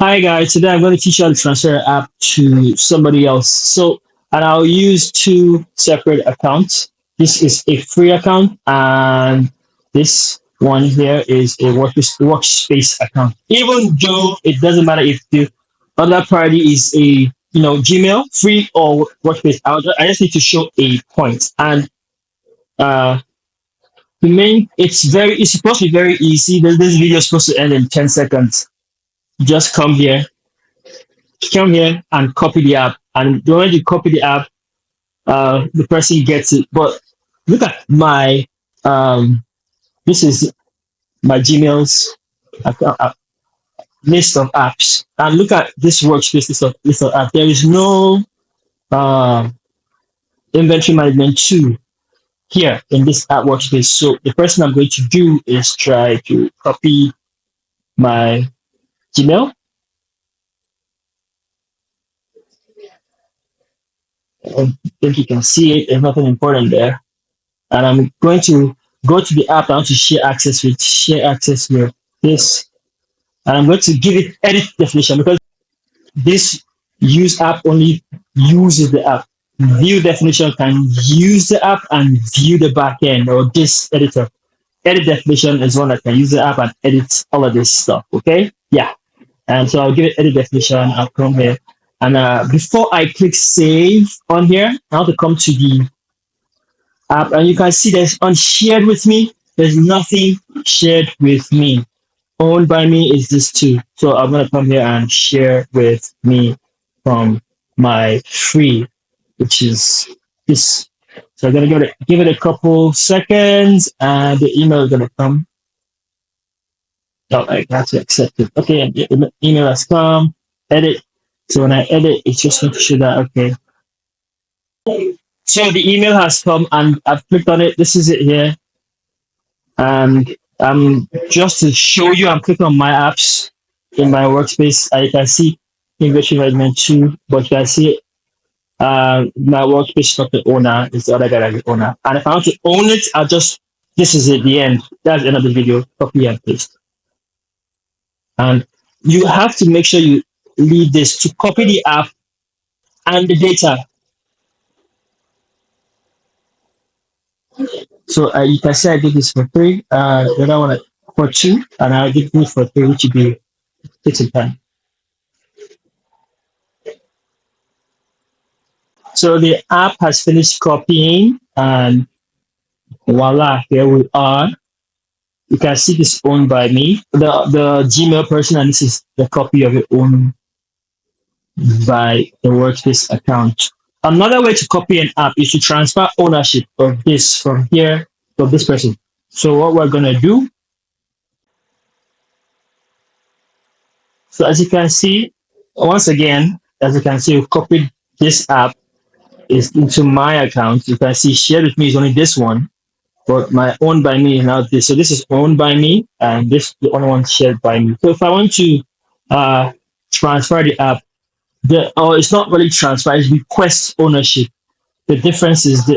Hi guys, today I'm going to teach you how to transfer an app to somebody else. And I'll use two separate accounts. This is a free account, and this one here is a workspace account. Even though it doesn't matter if the other party is a Gmail free or workspace, I just need to show a point. And uh, it's supposed to be very easy. This video is supposed to end in 10 seconds. Just come here and copy the app. And the moment you copy the app, the person gets it. But look at my this is my Gmail's list of apps, and look at this workspace list of apps. There is no uh, inventory management tool here in this app workspace. So the first thing I'm going to do is try to copy my Gmail. I think you can see it. There's nothing important there. And I'm going to go to the app I want to share access with this, and I'm going to give it edit definition because this use app only uses the app. View definition can use the app and view the backend or this editor. Edit definition is one that can use the app and edit all of this stuff. Okay, yeah. And so I'll give it edit definition. I'll come here, and before I click save on here, I want to come to the app, and you can see there's unshared with me. There's nothing shared with me. Owned by me is this too. So I'm gonna come here and share with me from my free, which is this. So I'm gonna give it a couple seconds, and the email is gonna come. Oh, I have to accept it. Okay, and the email has come. Edit. So when I edit, it's just going to show that okay. So the email has come and I've clicked on it. This is it here. And just to show you, I'm clicking on my apps in my workspace. You can see inventory management too, but you can see my workspace is not the owner, it's the other guy that's the owner. And if I want to own it, this is it, the end. That's the end of the video. Copy and paste. And you have to make sure you leave this to copy the app and the data. So you can say I did this for free. The other one for two, and I did this for free, which would be 10. So the app has finished copying, and voila, here we are. You can see this owned by me, the Gmail person, and this is the copy of it owned by the Workspace account. Another way to copy an app is to transfer ownership of this from here to this person. So what we're gonna do, so as you can see, once again, as you can see, we've copied this app is into my account. You can see shared with me is only this one, but my owned by me is now this. So this is owned by me, and this is the only one shared by me. So if I want to transfer the app, it's not really transfer, it's request ownership. The difference is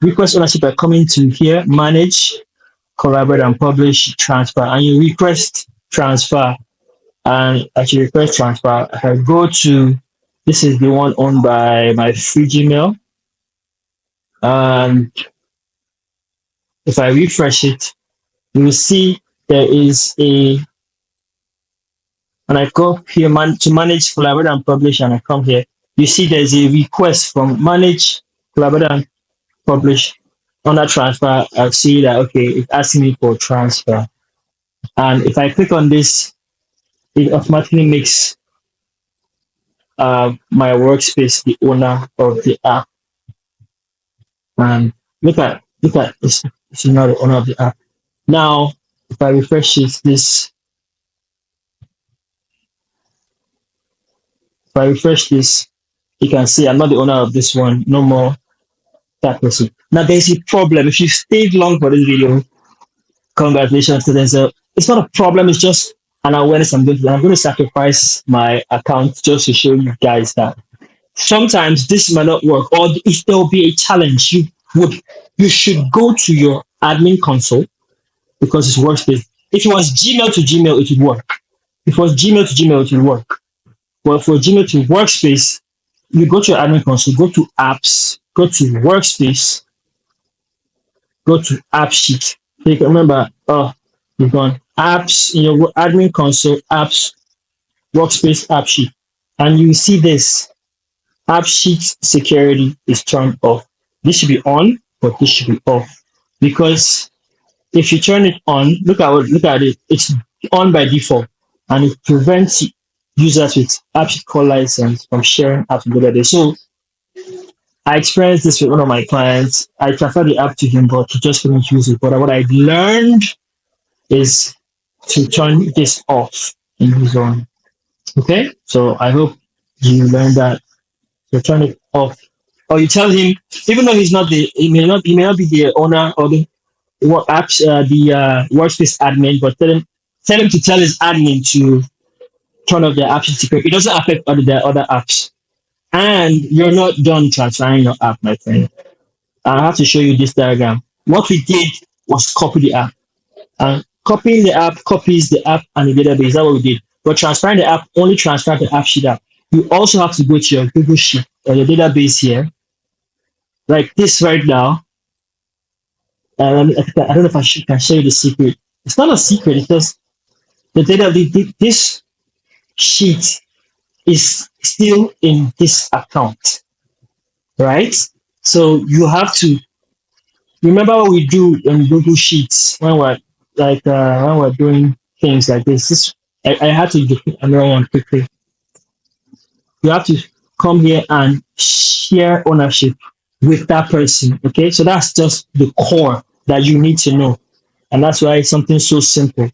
request ownership by coming to here, manage, collaborate, and publish, transfer, and you request transfer. And as you request transfer, I go to this is the one owned by my free Gmail, and if I refresh it, you will see there is and I go here to manage, collaborate, and publish, and I come here. You see there's a request from manage, collaborate, and publish. On that transfer, I'll see that okay, it's asking me for transfer. And if I click on this, it automatically makes my workspace the owner of the app. And look at this. This is not the owner of the app. Now, if I refresh this, if I refresh this, you can see I'm not the owner of this one. No more that person. Now there's a problem. If you stayed long for this video, congratulations. So it's not a problem. It's just an awareness I'm going to sacrifice my account just to show you guys that sometimes this might not work, or if there will be a challenge, you should go to your admin console because it's workspace. If it was Gmail to Gmail, it would work. If it was Gmail to Gmail, it will work. But for Gmail to Workspace, you go to your admin console, go to Apps, go to Workspace, go to Appsheet. So you can remember, you've gone Apps in your admin console, Apps, Workspace, Appsheet. And you see this Appsheet security is turned off. This should be on, but this should be off. Because if you turn it on, look at it, it's on by default and it prevents users with Appsheet core license from sharing apps with other. So I experienced this with one of my clients. I transferred the app to him, but he just couldn't use it. But what I learned is to turn this off in his own. Okay, so I hope you learned that. So turn it off, or you tell him, even though he may not be the owner or the what apps, the workspace admin, but tell him to tell his admin to turn off their app secret. It doesn't affect their other apps, and you're not done transferring your app, my friend. I have to show you this diagram. What we did was copy the app. And copying the app copies the app and the database. That's what we did. But transferring the app only transfer the app sheet app. You also have to go to your Google Sheet or your database here, like this right now. I don't know if can show you the secret. It's not a secret. It's just this sheet is still in this account, right? So you have to remember what we do in Google Sheets when we're doing things like this. I had to do another one quickly. You have to come here and share ownership with that person. Okay, so that's just the core that you need to know, and that's why something so simple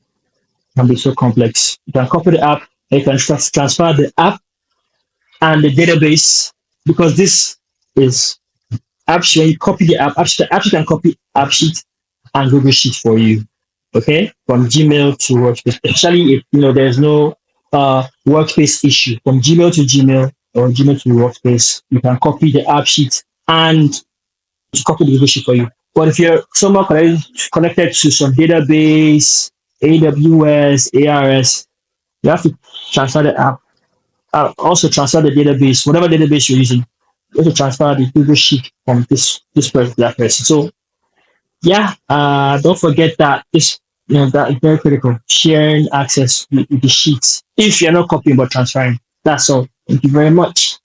can be so complex. You can copy the app, and you can transfer the app and the database because this is AppSheet. When you copy the app, AppSheet can copy AppSheet and Google Sheet for you. Okay, from Gmail to Workspace, especially if there's no Workspace issue from Gmail to Gmail or Gmail to Workspace, you can copy the AppSheet and to copy the Google Sheet for you. But if you're somehow connected to some database, AWS, ARS, you have to transfer the app. Also transfer the database, whatever database you're using. You have to transfer the Google Sheet from this particular person. So yeah, don't forget that that is very critical. Sharing access with the sheets if you're not copying but transferring. That's all. Thank you very much.